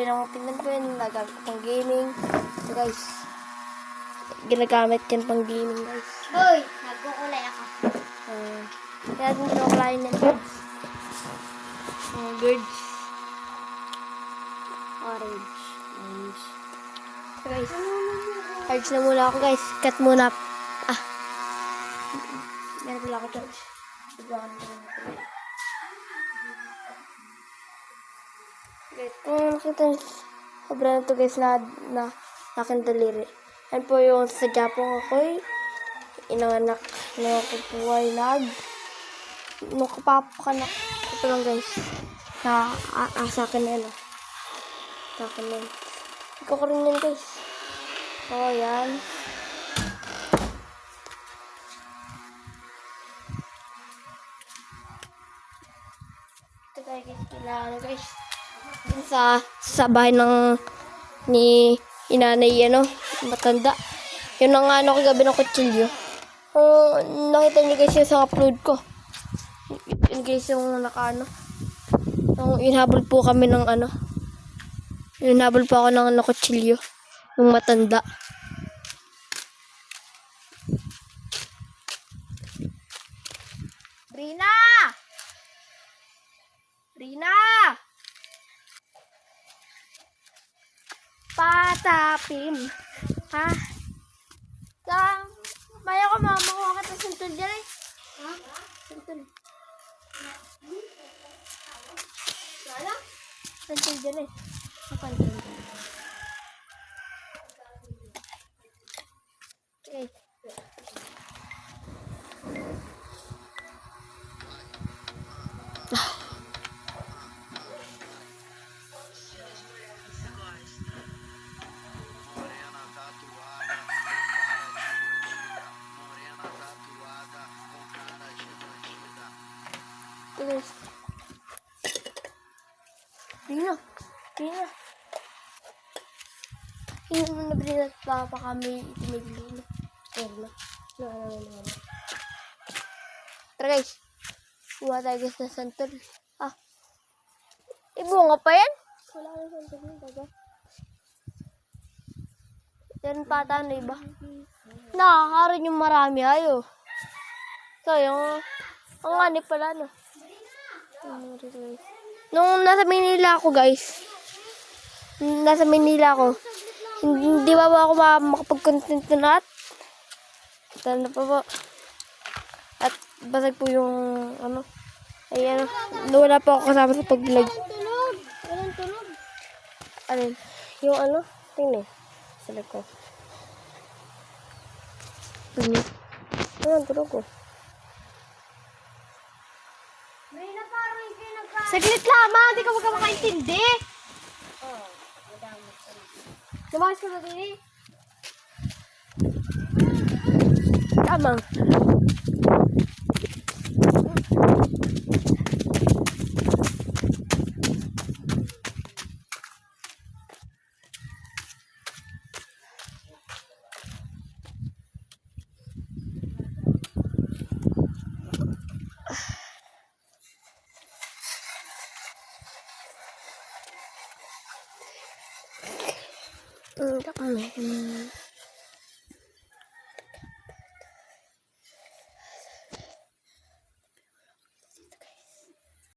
kulay ng tingnan ko yun. Nagamit ko pang gaming. So guys, ginagamit yan pang gaming guys. Hoy, nagkukulay ako. Kaya din kinukulayan yan guys. Birds. Orange. So guys, charge na muna ako guys. Cut muna. Meron pala ako charge. Guys, kung nakita nyo, sobra na to guys na aking daliri. Yan po yung sadya po ako'y inanganak na kukuhay nung kapapakanak ko pa lang guys. Sa akin na yan. Sa akin na yan. Ikaw ko rin yan guys. So, yan. Ito tayo guys, kailangan guys. Sa bahay ni inanay, matanda. Yun ang ano kagabi ng kutsilyo. Nakita niyo guys yung sa upload ko. Yun guys yung inhabol po kami ng inhabol po ako ng kutsilyo. Ng matanda. Brina! Brina! Patapim. Ha? Maya ko makuha ka sa sentol dyan eh. Ha? Sentol. Wala? Sentol dyan eh. Kapan sentol? Okay. Guys. Brina. Hindi mo na Brina at papa kami itinigli. Tara guys. Buha tayo guys na santol. Ibunga pa yan? Wala ka na santol yun, baga. Yan pata na iba. Nakakaroon yung marami ayo. So yung ang ganip pala Nung nasa Manila ako guys, hindi ba ako makapag-content na lahat? Tanda pa po. At basag po yung wala pa ako kasama sa pag-vlog. Walang tunog. Alin? Yung tingnan. Sa likod. Walang tunog ko. Brina, parang hindi nagka... Saglit lamang, hindi ka makaintindi. Lumakas ka na din eh. Lamang.